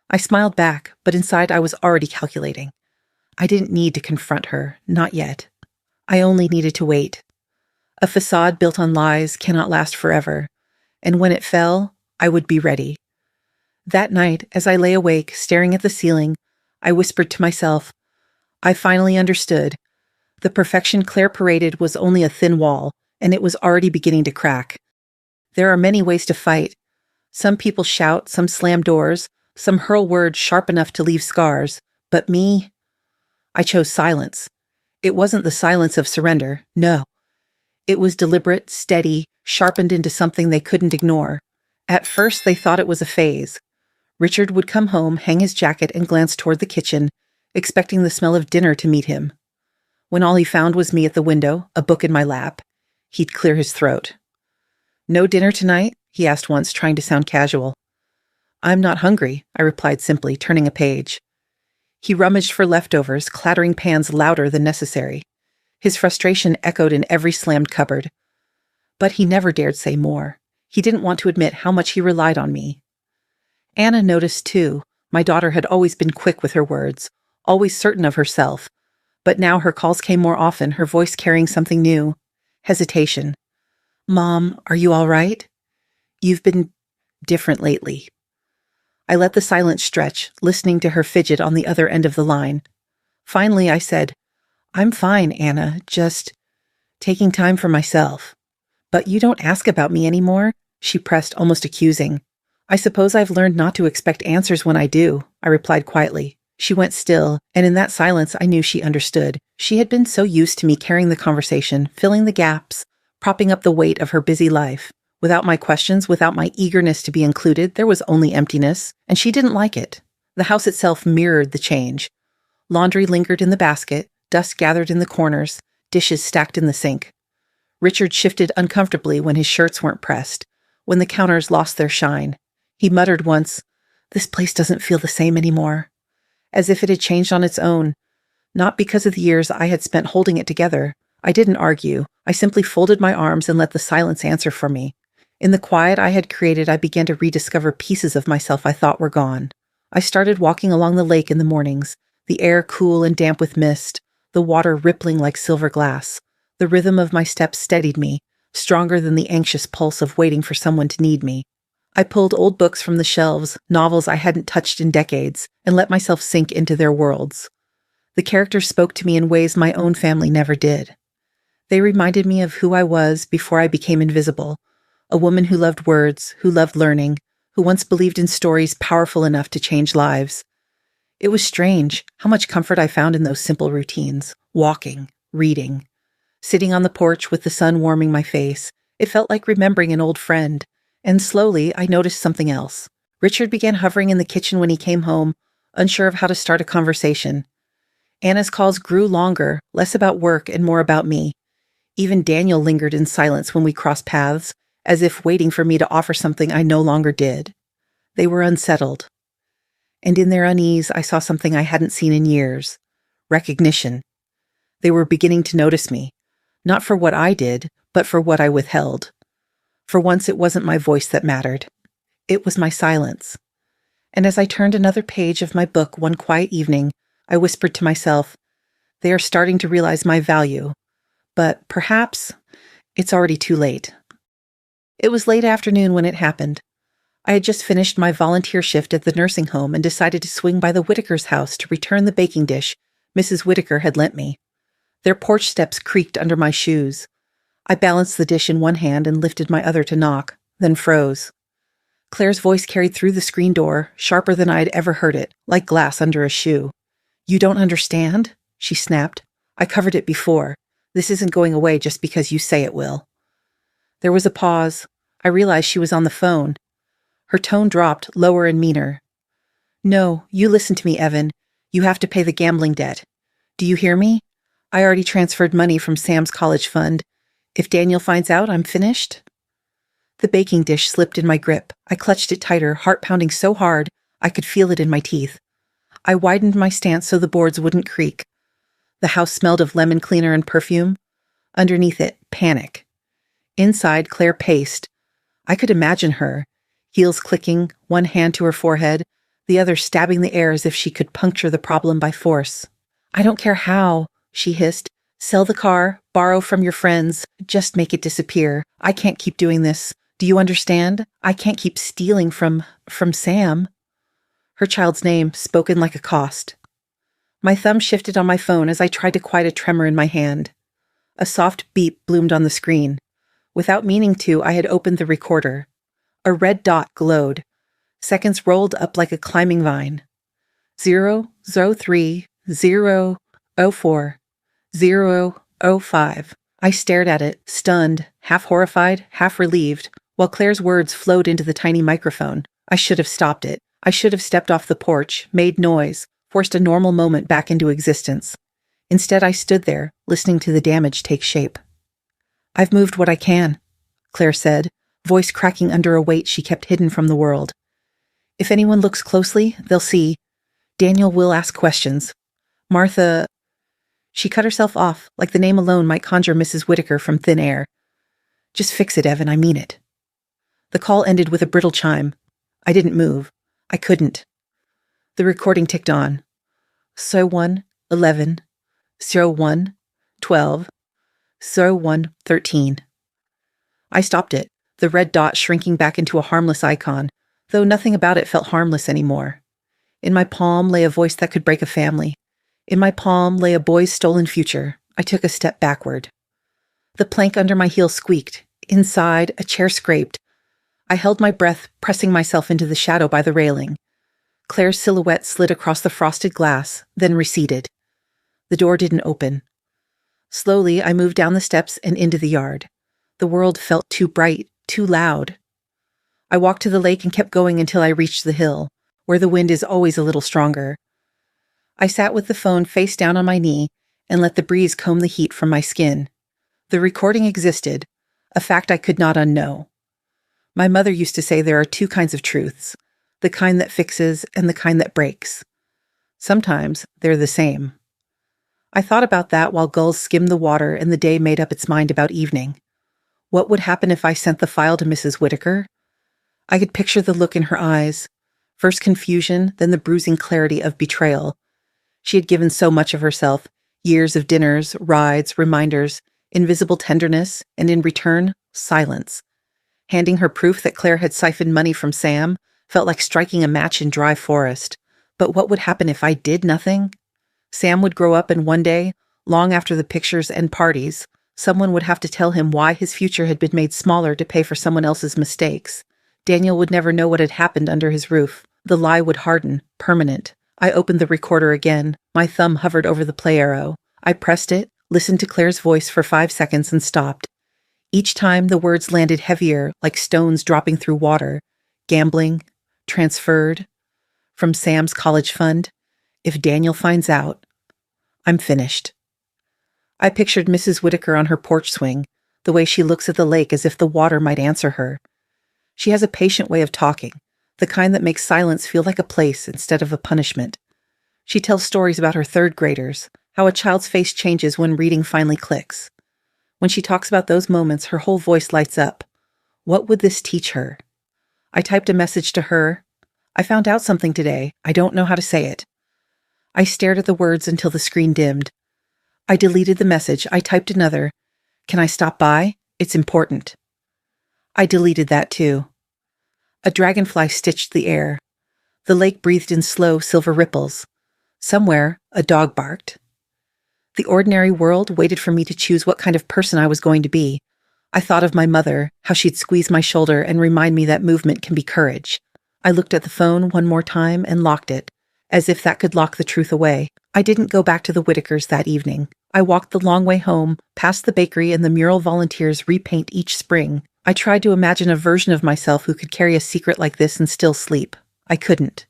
I smiled back, but inside I was already calculating. I didn't need to confront her, not yet. I only needed to wait. A facade built on lies cannot last forever, and when it fell, I would be ready. That night, as I lay awake, staring at the ceiling, I whispered to myself, I finally understood. The perfection Claire paraded was only a thin wall, and it was already beginning to crack. There are many ways to fight. Some people shout, some slam doors, some hurl words sharp enough to leave scars. But me, I chose silence. It wasn't the silence of surrender, no. It was deliberate, steady, sharpened into something they couldn't ignore. At first, they thought it was a phase. Richard would come home, hang his jacket, and glance toward the kitchen, expecting the smell of dinner to meet him. When all he found was me at the window, a book in my lap, he'd clear his throat. "No dinner tonight?" he asked once, trying to sound casual. "I'm not hungry," I replied simply, turning a page. He rummaged for leftovers, clattering pans louder than necessary. His frustration echoed in every slammed cupboard. But he never dared say more. He didn't want to admit how much he relied on me. Anna noticed too. My daughter had always been quick with her words, always certain of herself. But now her calls came more often, her voice carrying something new. Hesitation. "Mom, are you all right? You've been different lately." I let the silence stretch, listening to her fidget on the other end of the line. Finally, I said, "I'm fine, Anna, just taking time for myself." "But you don't ask about me anymore?" she pressed, almost accusing. "I suppose I've learned not to expect answers when I do," I replied quietly. She went still, and in that silence I knew she understood. She had been so used to me carrying the conversation, filling the gaps, propping up the weight of her busy life. Without my questions, without my eagerness to be included, there was only emptiness, and she didn't like it. The house itself mirrored the change. Laundry lingered in the basket, dust gathered in the corners, dishes stacked in the sink. Richard shifted uncomfortably when his shirts weren't pressed, when the counters lost their shine. He muttered once, "This place doesn't feel the same anymore," as if it had changed on its own, not because of the years I had spent holding it together. I didn't argue. I simply folded my arms and let the silence answer for me. In the quiet I had created, I began to rediscover pieces of myself I thought were gone. I started walking along the lake in the mornings, the air cool and damp with mist, the water rippling like silver glass. The rhythm of my steps steadied me, stronger than the anxious pulse of waiting for someone to need me. I pulled old books from the shelves, novels I hadn't touched in decades, and let myself sink into their worlds. The characters spoke to me in ways my own family never did. They reminded me of who I was before I became invisible, a woman who loved words, who loved learning, who once believed in stories powerful enough to change lives. It was strange how much comfort I found in those simple routines, walking, reading. Sitting on the porch with the sun warming my face, it felt like remembering an old friend. And slowly, I noticed something else. Richard began hovering in the kitchen when he came home, unsure of how to start a conversation. Anna's calls grew longer, less about work and more about me. Even Daniel lingered in silence when we crossed paths, as if waiting for me to offer something I no longer did. They were unsettled. And in their unease, I saw something I hadn't seen in years. Recognition. They were beginning to notice me, not for what I did, but for what I withheld. For once, it wasn't my voice that mattered. It was my silence. And as I turned another page of my book one quiet evening, I whispered to myself, "They are starting to realize my value. But perhaps it's already too late." It was late afternoon when it happened. I had just finished my volunteer shift at the nursing home and decided to swing by the Whitaker's house to return the baking dish Mrs. Whitaker had lent me. Their porch steps creaked under my shoes. I balanced the dish in one hand and lifted my other to knock, then froze. Claire's voice carried through the screen door, sharper than I had ever heard it, like glass under a shoe. "You don't understand?" she snapped. "I covered it before. This isn't going away just because you say it will." There was a pause. I realized she was on the phone. Her tone dropped, lower and meaner. "No, you listen to me, Evan. You have to pay the gambling debt. Do you hear me? I already transferred money from Sam's college fund. If Daniel finds out, I'm finished." The baking dish slipped in my grip. I clutched it tighter, heart pounding so hard I could feel it in my teeth. I widened my stance so the boards wouldn't creak. The house smelled of lemon cleaner and perfume. Underneath it, panic. Inside, Claire paced. I could imagine her, heels clicking, one hand to her forehead, the other stabbing the air as if she could puncture the problem by force. I don't care how, she hissed. Sell the car, borrow from your friends, just make it disappear. I can't keep doing this. Do you understand? I can't keep stealing from Sam. Her child's name, spoken like a cost. My thumb shifted on my phone as I tried to quiet a tremor in my hand. A soft beep bloomed on the screen. Without meaning to, I had opened the recorder. A red dot glowed. Seconds rolled up like a climbing vine. 003 004 005. I stared at it, stunned, half horrified, half relieved, while Claire's words flowed into the tiny microphone. I should have stopped it. I should have stepped off the porch, made noise, forced a normal moment back into existence. Instead, I stood there, listening to the damage take shape. I've moved what I can, Claire said, voice cracking under a weight she kept hidden from the world. If anyone looks closely, they'll see. Daniel will ask questions. Martha... She cut herself off, like the name alone might conjure Mrs. Whitaker from thin air. Just fix it, Evan, I mean it. The call ended with a brittle chime. I didn't move. I couldn't. The recording ticked on. 01, 11, 01, 12, 01, 13. I stopped it, the red dot shrinking back into a harmless icon, though nothing about it felt harmless anymore. In my palm lay a voice that could break a family. In my palm lay a boy's stolen future. I took a step backward. The plank under my heel squeaked. Inside, a chair scraped. I held my breath, pressing myself into the shadow by the railing. Claire's silhouette slid across the frosted glass, then receded. The door didn't open. Slowly, I moved down the steps and into the yard. The world felt too bright, too loud. I walked to the lake and kept going until I reached the hill, where the wind is always a little stronger. I sat with the phone face down on my knee and let the breeze comb the heat from my skin. The recording existed, a fact I could not unknow. My mother used to say there are two kinds of truths, the kind that fixes and the kind that breaks. Sometimes they're the same. I thought about that while gulls skimmed the water and the day made up its mind about evening. What would happen if I sent the file to Mrs. Whitaker? I could picture the look in her eyes, first confusion, then the bruising clarity of betrayal. She had given so much of herself, years of dinners, rides, reminders, invisible tenderness, and in return, silence. Handing her proof that Claire had siphoned money from Sam felt like striking a match in dry forest. But what would happen if I did nothing? Sam would grow up and one day, long after the pictures and parties, someone would have to tell him why his future had been made smaller to pay for someone else's mistakes. Daniel would never know what had happened under his roof. The lie would harden, permanent. I opened the recorder again. My thumb hovered over the play arrow. I pressed it, listened to Claire's voice for 5 seconds and stopped. Each time the words landed heavier, like stones dropping through water. Gambling, transferred, from Sam's college fund. If Daniel finds out, I'm finished. I pictured Mrs. Whitaker on her porch swing, the way she looks at the lake as if the water might answer her. She has a patient way of talking, the kind that makes silence feel like a place instead of a punishment. She tells stories about her third graders, how a child's face changes when reading finally clicks. When she talks about those moments, her whole voice lights up. What would this teach her? I typed a message to her. I found out something today. I don't know how to say it. I stared at the words until the screen dimmed. I deleted the message. I typed another. Can I stop by? It's important. I deleted that too. A dragonfly stitched the air. The lake breathed in slow silver ripples. Somewhere, a dog barked. The ordinary world waited for me to choose what kind of person I was going to be. I thought of my mother, how she'd squeeze my shoulder and remind me that movement can be courage. I looked at the phone one more time and locked it, as if that could lock the truth away. I didn't go back to the Whitakers that evening. I walked the long way home, past the bakery and the mural volunteers repaint each spring. I tried to imagine a version of myself who could carry a secret like this and still sleep. I couldn't.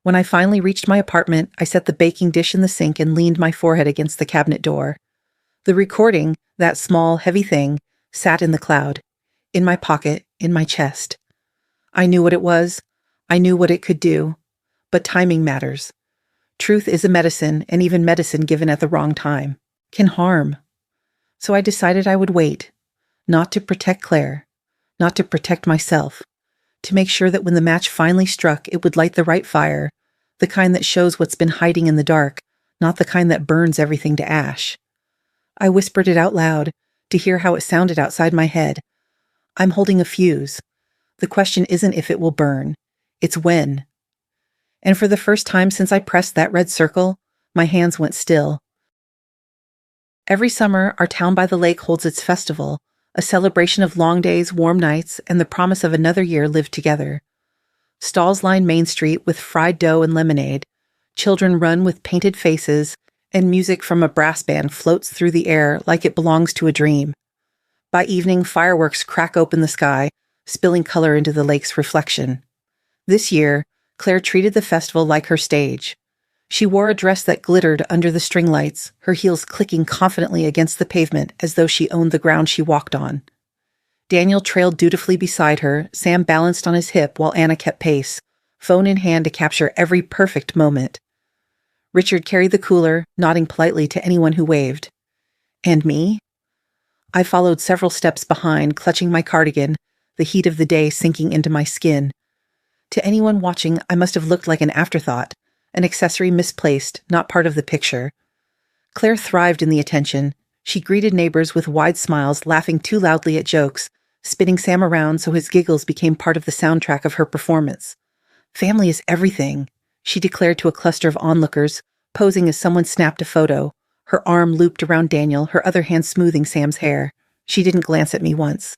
When I finally reached my apartment, I set the baking dish in the sink and leaned my forehead against the cabinet door. The recording, that small, heavy thing, sat in the cloud, in my pocket, in my chest. I knew what it was. I knew what it could do. But timing matters. Truth is a medicine, and even medicine given at the wrong time can harm. So I decided I would wait. Not to protect Claire, not to protect myself, to make sure that when the match finally struck, it would light the right fire, the kind that shows what's been hiding in the dark, not the kind that burns everything to ash. I whispered it out loud, to hear how it sounded outside my head. I'm holding a fuse. The question isn't if it will burn, it's when. And for the first time since I pressed that red circle, my hands went still. Every summer, our town by the lake holds its festival, a celebration of long days, warm nights, and the promise of another year lived together. Stalls line Main Street with fried dough and lemonade. Children run with painted faces, and music from a brass band floats through the air like it belongs to a dream. By evening, fireworks crack open the sky, spilling color into the lake's reflection. This year, Claire treated the festival like her stage. She wore a dress that glittered under the string lights, her heels clicking confidently against the pavement as though she owned the ground she walked on. Daniel trailed dutifully beside her, Sam balanced on his hip while Anna kept pace, phone in hand to capture every perfect moment. Richard carried the cooler, nodding politely to anyone who waved. And me? I followed several steps behind, clutching my cardigan, the heat of the day sinking into my skin. To anyone watching, I must have looked like an afterthought, an accessory misplaced, not part of the picture. Claire thrived in the attention. She greeted neighbors with wide smiles, laughing too loudly at jokes, spinning Sam around so his giggles became part of the soundtrack of her performance. Family is everything, she declared to a cluster of onlookers, posing as someone snapped a photo, her arm looped around Daniel, her other hand smoothing Sam's hair. She didn't glance at me once.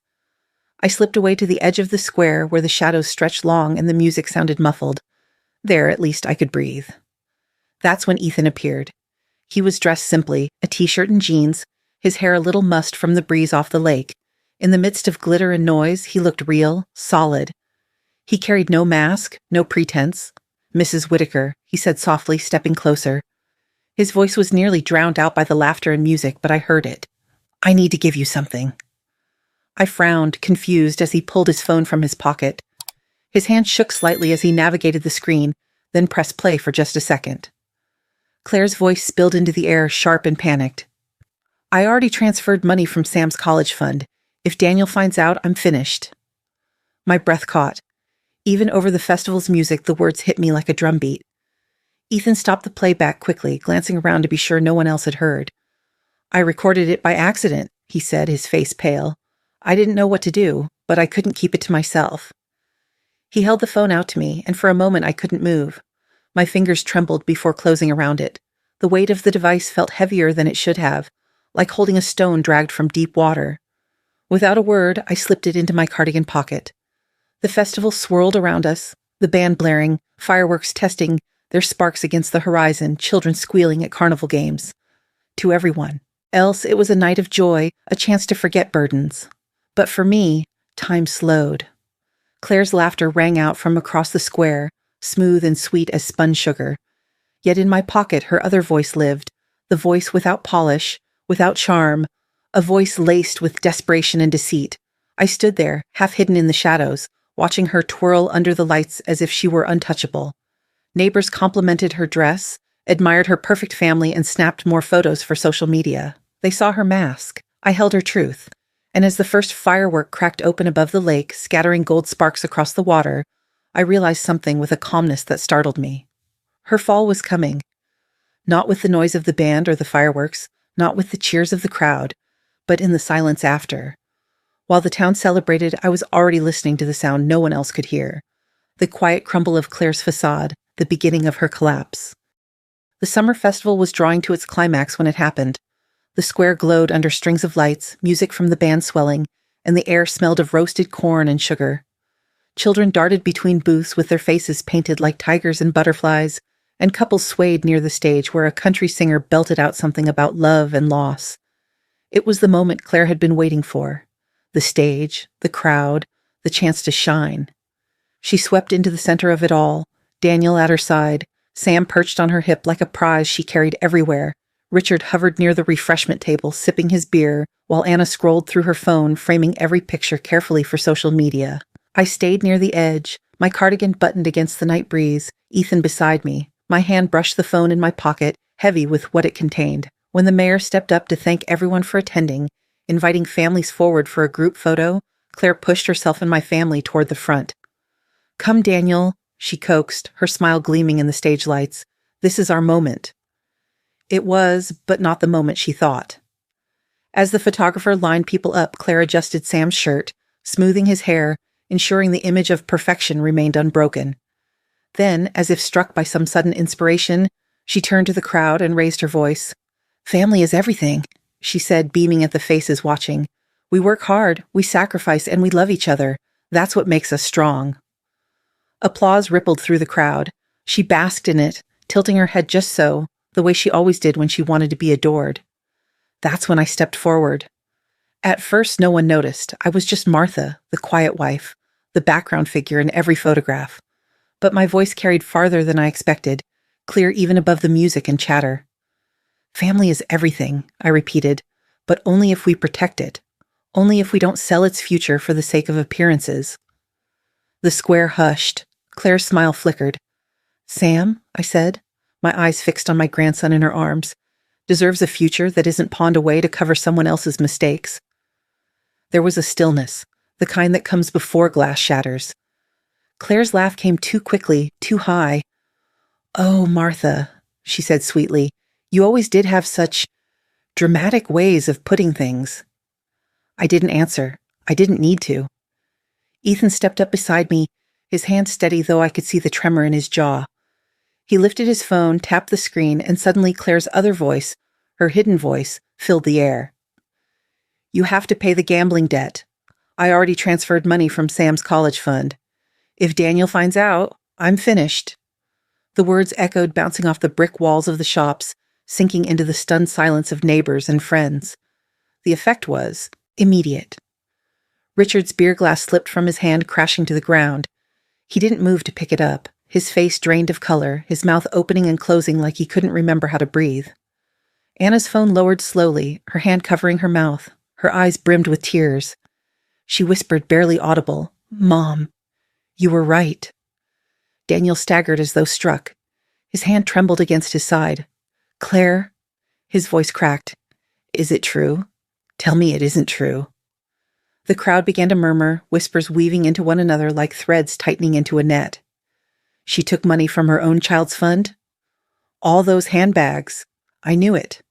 I slipped away to the edge of the square where the shadows stretched long and the music sounded muffled. There, at least, I could breathe. That's when Ethan appeared. He was dressed simply, a t-shirt and jeans, his hair a little mussed from the breeze off the lake. In the midst of glitter and noise, he looked real, solid. He carried no mask, no pretense. Mrs. Whitaker, he said softly, stepping closer. His voice was nearly drowned out by the laughter and music, but I heard it. I need to give you something. I frowned, confused, as he pulled his phone from his pocket. His hand shook slightly as he navigated the screen, then pressed play for just a second. Claire's voice spilled into the air, sharp and panicked. I already transferred money from Sam's college fund. If Daniel finds out, I'm finished. My breath caught. Even over the festival's music, the words hit me like a drumbeat. Ethan stopped the playback quickly, glancing around to be sure no one else had heard. I recorded it by accident, he said, his face pale. I didn't know what to do, but I couldn't keep it to myself. He held the phone out to me, and for a moment I couldn't move. My fingers trembled before closing around it. The weight of the device felt heavier than it should have, like holding a stone dragged from deep water. Without a word, I slipped it into my cardigan pocket. The festival swirled around us, the band blaring, fireworks testing their sparks against the horizon, children squealing at carnival games. To everyone else, it was a night of joy, a chance to forget burdens. But for me, time slowed. Claire's laughter rang out from across the square, smooth and sweet as spun sugar. Yet in my pocket her other voice lived, the voice without polish, without charm, a voice laced with desperation and deceit. I stood there, half hidden in the shadows, watching her twirl under the lights as if she were untouchable. Neighbors complimented her dress, admired her perfect family, and snapped more photos for social media. They saw her mask. I held her truth. And as the first firework cracked open above the lake, scattering gold sparks across the water, I realized something with a calmness that startled me. Her fall was coming. Not with the noise of the band or the fireworks, not with the cheers of the crowd, but in the silence after. While the town celebrated, I was already listening to the sound no one else could hear. The quiet crumble of Claire's facade, the beginning of her collapse. The summer festival was drawing to its climax when it happened. The square glowed under strings of lights, music from the band swelling, and the air smelled of roasted corn and sugar. Children darted between booths with their faces painted like tigers and butterflies, and couples swayed near the stage where a country singer belted out something about love and loss. It was the moment Claire had been waiting for. The stage, the crowd, the chance to shine. She swept into the center of it all, Daniel at her side, Sam perched on her hip like a prize she carried everywhere. Richard hovered near the refreshment table, sipping his beer, while Anna scrolled through her phone, framing every picture carefully for social media. I stayed near the edge, my cardigan buttoned against the night breeze, Ethan beside me. My hand brushed the phone in my pocket, heavy with what it contained. When the mayor stepped up to thank everyone for attending, inviting families forward for a group photo, Claire pushed herself and my family toward the front. "Come, Daniel," she coaxed, her smile gleaming in the stage lights. "This is our moment." It was, but not the moment she thought. As the photographer lined people up, Claire adjusted Sam's shirt, smoothing his hair, ensuring the image of perfection remained unbroken. Then, as if struck by some sudden inspiration, she turned to the crowd and raised her voice. "Family is everything," she said, beaming at the faces watching. "We work hard, we sacrifice, and we love each other. That's what makes us strong." Applause rippled through the crowd. She basked in it, tilting her head just so, the way she always did when she wanted to be adored. That's when I stepped forward. At first, no one noticed. I was just Martha, the quiet wife, the background figure in every photograph. But my voice carried farther than I expected, clear even above the music and chatter. "Family is everything," I repeated, "but only if we protect it. Only if we don't sell its future for the sake of appearances." The square hushed. Claire's smile flickered. "Sam," I said, my eyes fixed on my grandson in her arms, "deserves a future that isn't pawned away to cover someone else's mistakes." There was a stillness, the kind that comes before glass shatters. Claire's laugh came too quickly, too high. "Oh, Martha," she said sweetly, "you always did have such dramatic ways of putting things." I didn't answer. I didn't need to. Ethan stepped up beside me, his hand steady though I could see the tremor in his jaw. He lifted his phone, tapped the screen, and suddenly Claire's other voice, her hidden voice, filled the air. "You have to pay the gambling debt. I already transferred money from Sam's college fund. If Daniel finds out, I'm finished." The words echoed, bouncing off the brick walls of the shops, sinking into the stunned silence of neighbors and friends. The effect was immediate. Richard's beer glass slipped from his hand, crashing to the ground. He didn't move to pick it up, his face drained of color, his mouth opening and closing like he couldn't remember how to breathe. Anna's phone lowered slowly, her hand covering her mouth, her eyes brimmed with tears. She whispered, barely audible, "Mom, you were right." Daniel staggered as though struck. His hand trembled against his side. "Claire," his voice cracked, "is it true? Tell me it isn't true." The crowd began to murmur, whispers weaving into one another like threads tightening into a net. She took money from her own child's fund? All those handbags. I knew it.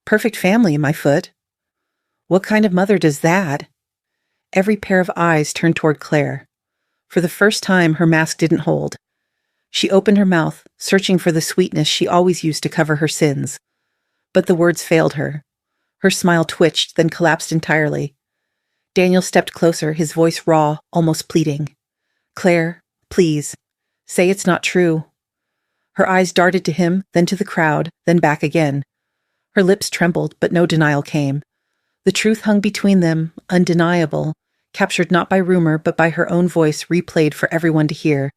Perfect family, my foot. What kind of mother does that? Every pair of eyes turned toward Claire. For the first time, her mask didn't hold. She opened her mouth, searching for the sweetness she always used to cover her sins. But the words failed her. Her smile twitched, then collapsed entirely. Daniel stepped closer, his voice raw, almost pleading. "Claire, please, say it's not true." Her eyes darted to him, then to the crowd, then back again. Her lips trembled, but no denial came. The truth hung between them, undeniable, captured not by rumor, but by her own voice replayed for everyone to hear.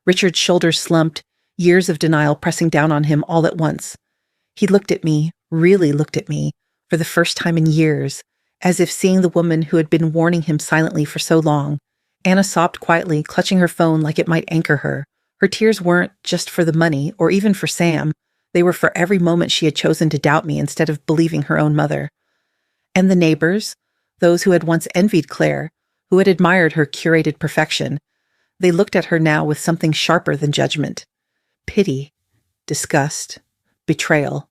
Richard's shoulders slumped, years of denial pressing down on him all at once. He looked at me, really looked at me, for the first time in years, as if seeing the woman who had been warning him silently for so long. Anna sobbed quietly, clutching her phone like it might anchor her. Her tears weren't just for the money, or even for Sam. They were for every moment she had chosen to doubt me instead of believing her own mother. And the neighbors, those who had once envied Claire, who had admired her curated perfection, they looked at her now with something sharper than judgment. Pity, disgust, betrayal.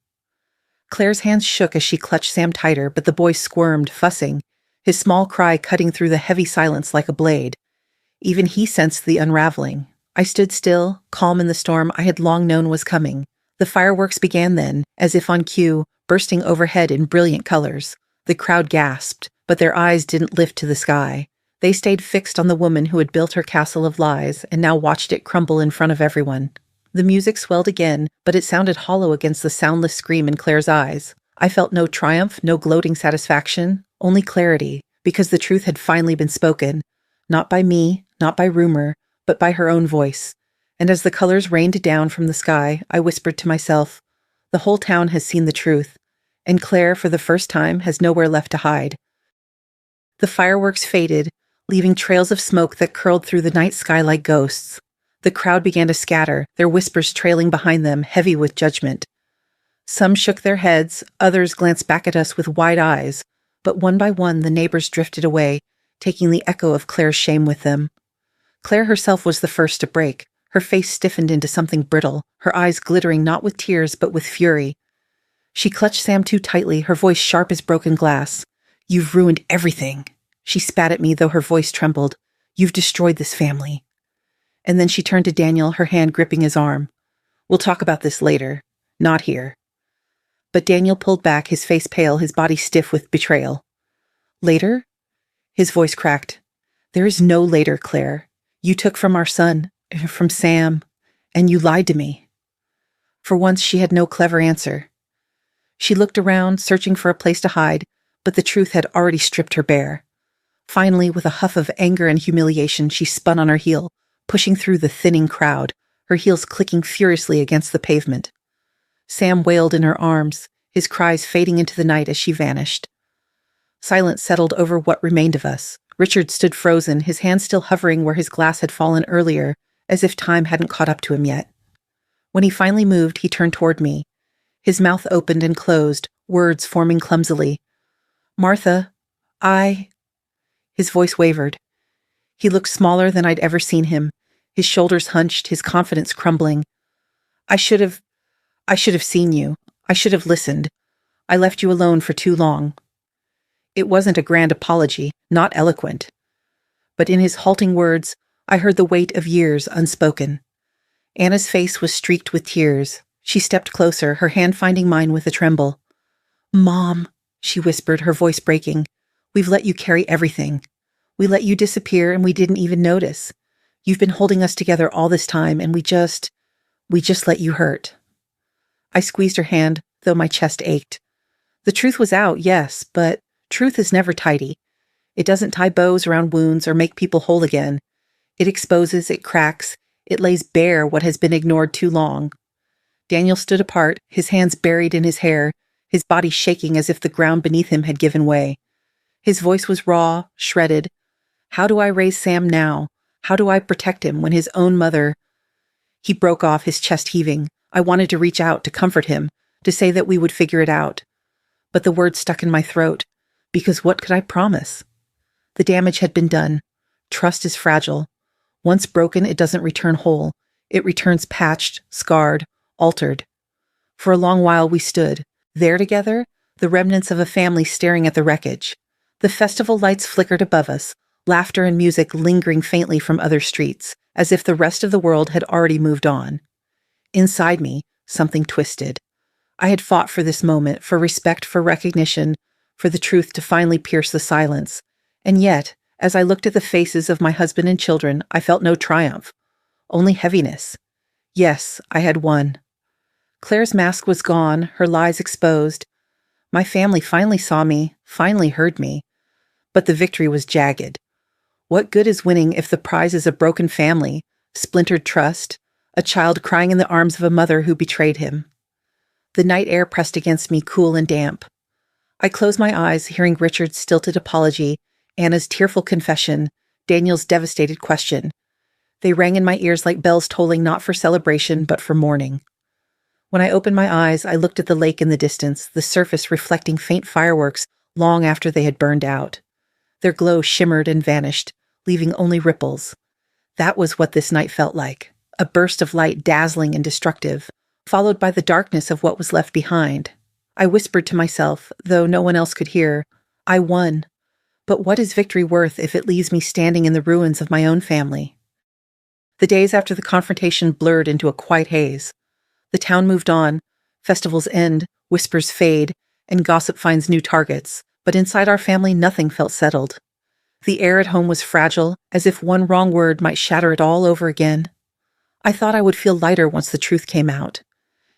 Claire's hands shook as she clutched Sam tighter, but the boy squirmed, fussing, his small cry cutting through the heavy silence like a blade. Even he sensed the unraveling. I stood still, calm in the storm I had long known was coming. The fireworks began then, as if on cue, bursting overhead in brilliant colors. The crowd gasped, but their eyes didn't lift to the sky. They stayed fixed on the woman who had built her castle of lies and now watched it crumble in front of everyone. The music swelled again, but it sounded hollow against the soundless scream in Claire's eyes. I felt no triumph, no gloating satisfaction, only clarity, because the truth had finally been spoken. Not by me, not by rumor, but by her own voice. And as the colors rained down from the sky, I whispered to myself, the whole town has seen the truth, and Claire, for the first time, has nowhere left to hide. The fireworks faded, leaving trails of smoke that curled through the night sky like ghosts. The crowd began to scatter, their whispers trailing behind them, heavy with judgment. Some shook their heads, others glanced back at us with wide eyes, but one by one the neighbors drifted away, taking the echo of Claire's shame with them. Claire herself was the first to break. Her face stiffened into something brittle, her eyes glittering not with tears but with fury. She clutched Sam too tightly, her voice sharp as broken glass. "You've ruined everything." She spat at me, though her voice trembled. "You've destroyed this family." And then she turned to Daniel, her hand gripping his arm. "We'll talk about this later. Not here." But Daniel pulled back, his face pale, his body stiff with betrayal. "Later?" His voice cracked. "There is no later, Claire. You took from our son, from Sam, and you lied to me." For once, she had no clever answer. She looked around, searching for a place to hide, but the truth had already stripped her bare. Finally, with a huff of anger and humiliation, she spun on her heel, pushing through the thinning crowd, her heels clicking furiously against the pavement. Sam wailed in her arms, his cries fading into the night as she vanished. Silence settled over what remained of us. Richard stood frozen, his hand still hovering where his glass had fallen earlier, as if time hadn't caught up to him yet. When he finally moved, he turned toward me. His mouth opened and closed, words forming clumsily. "Martha, His voice wavered. He looked smaller than I'd ever seen him, his shoulders hunched, his confidence crumbling. I should have seen you. I should have listened. I left you alone for too long." It wasn't a grand apology, not eloquent. But in his halting words, I heard the weight of years unspoken. Anna's face was streaked with tears. She stepped closer, her hand finding mine with a tremble. "Mom," she whispered, her voice breaking, "we've let you carry everything. We let you disappear and we didn't even notice. You've been holding us together all this time and we just let you hurt." I squeezed her hand, though my chest ached. The truth was out, yes, but truth is never tidy. It doesn't tie bows around wounds or make people whole again. It exposes, it cracks, it lays bare what has been ignored too long. Daniel stood apart, his hands buried in his hair, his body shaking as if the ground beneath him had given way. His voice was raw, shredded. "How do I raise Sam now? How do I protect him when his own mother—" He broke off, his chest heaving. I wanted to reach out, to comfort him, to say that we would figure it out. But the words stuck in my throat, because what could I promise? The damage had been done. Trust is fragile. Once broken, it doesn't return whole. It returns patched, scarred, altered. For a long while we stood, there together, the remnants of a family staring at the wreckage. The festival lights flickered above us, laughter and music lingering faintly from other streets, as if the rest of the world had already moved on. Inside me, something twisted. I had fought for this moment, for respect, for recognition, for the truth to finally pierce the silence. And yet, as I looked at the faces of my husband and children, I felt no triumph, only heaviness. Yes, I had won. Claire's mask was gone, her lies exposed. My family finally saw me, finally heard me. But the victory was jagged. What good is winning if the prize is a broken family, splintered trust, a child crying in the arms of a mother who betrayed him? The night air pressed against me, cool and damp. I closed my eyes, hearing Richard's stilted apology, Anna's tearful confession, Daniel's devastated question. They rang in my ears like bells tolling not for celebration, but for mourning. When I opened my eyes, I looked at the lake in the distance, the surface reflecting faint fireworks long after they had burned out. Their glow shimmered and vanished, leaving only ripples. That was what this night felt like, a burst of light dazzling and destructive, followed by the darkness of what was left behind. I whispered to myself, though no one else could hear, I won. But what is victory worth if it leaves me standing in the ruins of my own family? The days after the confrontation blurred into a quiet haze. The town moved on, festivals end, whispers fade, and gossip finds new targets, but inside our family nothing felt settled. The air at home was fragile, as if one wrong word might shatter it all over again. I thought I would feel lighter once the truth came out.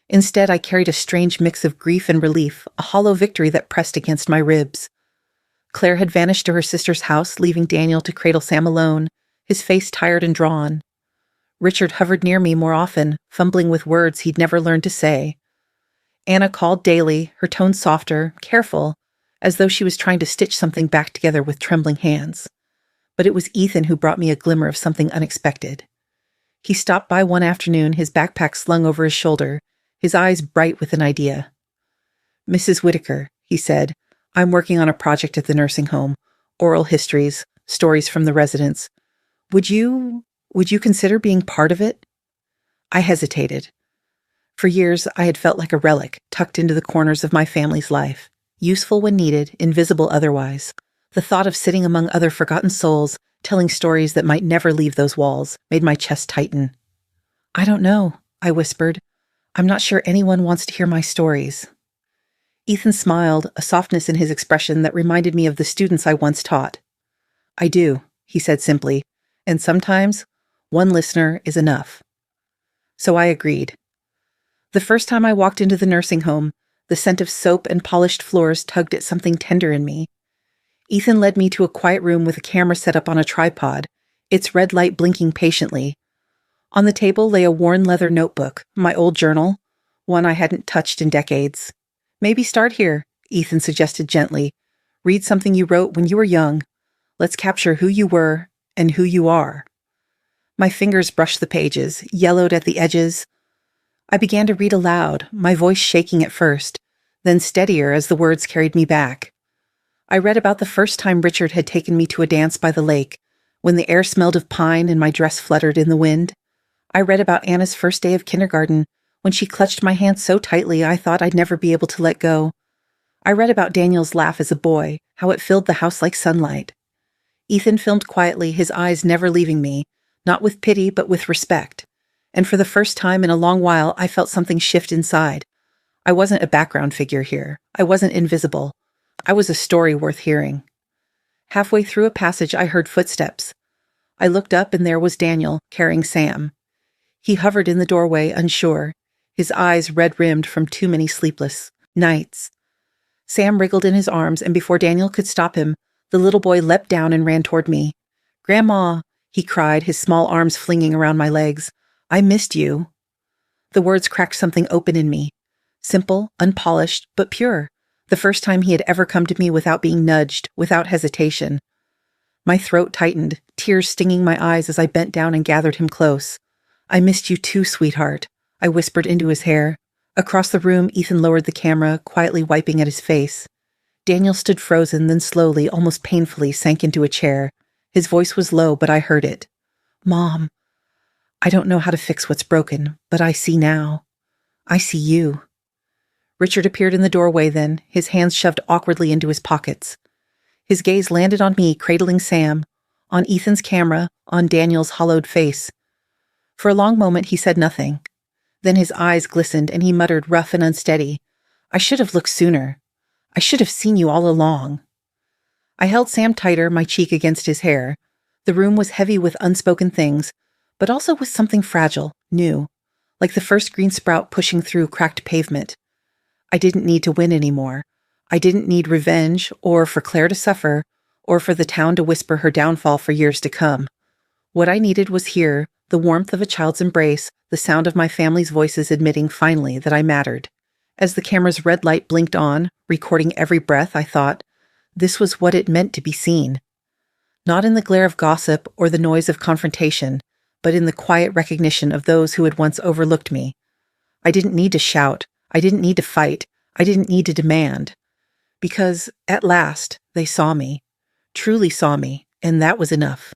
Instead, I carried a strange mix of grief and relief, a hollow victory that pressed against my ribs. Claire had vanished to her sister's house, leaving Daniel to cradle Sam alone, his face tired and drawn. Richard hovered near me more often, fumbling with words he'd never learned to say. Anna called daily, her tone softer, careful, as though she was trying to stitch something back together with trembling hands. But it was Ethan who brought me a glimmer of something unexpected. He stopped by one afternoon, his backpack slung over his shoulder, his eyes bright with an idea. "Mrs. Whitaker," he said, "I'm working on a project at the nursing home, oral histories, stories from the residents. Would you consider being part of it?" I hesitated. For years, I had felt like a relic tucked into the corners of my family's life, useful when needed, invisible otherwise. The thought of sitting among other forgotten souls, telling stories that might never leave those walls, made my chest tighten. "I don't know," I whispered. "I'm not sure anyone wants to hear my stories." Ethan smiled, a softness in his expression that reminded me of the students I once taught. "I do," he said simply, "and sometimes one listener is enough." So I agreed. The first time I walked into the nursing home, the scent of soap and polished floors tugged at something tender in me. Ethan led me to a quiet room with a camera set up on a tripod, its red light blinking patiently. On the table lay a worn leather notebook, my old journal, one I hadn't touched in decades. "Maybe start here," Ethan suggested gently. "Read something you wrote when you were young. Let's capture who you were and who you are." My fingers brushed the pages, yellowed at the edges. I began to read aloud, my voice shaking at first, then steadier as the words carried me back. I read about the first time Richard had taken me to a dance by the lake, when the air smelled of pine and my dress fluttered in the wind. I read about Anna's first day of kindergarten, when she clutched my hand so tightly I thought I'd never be able to let go. I read about Daniel's laugh as a boy, how it filled the house like sunlight. Ethan filmed quietly, his eyes never leaving me, not with pity but with respect. And for the first time in a long while, I felt something shift inside. I wasn't a background figure here. I wasn't invisible. I was a story worth hearing. Halfway through a passage, I heard footsteps. I looked up and there was Daniel, carrying Sam. He hovered in the doorway, unsure, his eyes red-rimmed from too many sleepless nights. Sam wriggled in his arms, and before Daniel could stop him, the little boy leapt down and ran toward me. "Grandma," he cried, his small arms flinging around my legs. "I missed you." The words cracked something open in me. Simple, unpolished, but pure. The first time he had ever come to me without being nudged, without hesitation. My throat tightened, tears stinging my eyes as I bent down and gathered him close. "I missed you too, sweetheart," I whispered into his hair. Across the room, Ethan lowered the camera, quietly wiping at his face. Daniel stood frozen, then slowly, almost painfully, sank into a chair. His voice was low, but I heard it. "Mom, I don't know how to fix what's broken, but I see now. I see you." Richard appeared in the doorway then, his hands shoved awkwardly into his pockets. His gaze landed on me, cradling Sam, on Ethan's camera, on Daniel's hollowed face. For a long moment he said nothing. Then his eyes glistened and he muttered, rough and unsteady, "I should have looked sooner. I should have seen you all along." I held Sam tighter, my cheek against his hair. The room was heavy with unspoken things, but also with something fragile, new, like the first green sprout pushing through cracked pavement. I didn't need to win anymore. I didn't need revenge, or for Claire to suffer, or for the town to whisper her downfall for years to come. What I needed was here, the warmth of a child's embrace, the sound of my family's voices admitting finally that I mattered. As the camera's red light blinked on, recording every breath, I thought, this was what it meant to be seen. Not in the glare of gossip or the noise of confrontation, but in the quiet recognition of those who had once overlooked me. I didn't need to shout. I didn't need to fight. I didn't need to demand. Because, at last, they saw me. Truly saw me, and that was enough.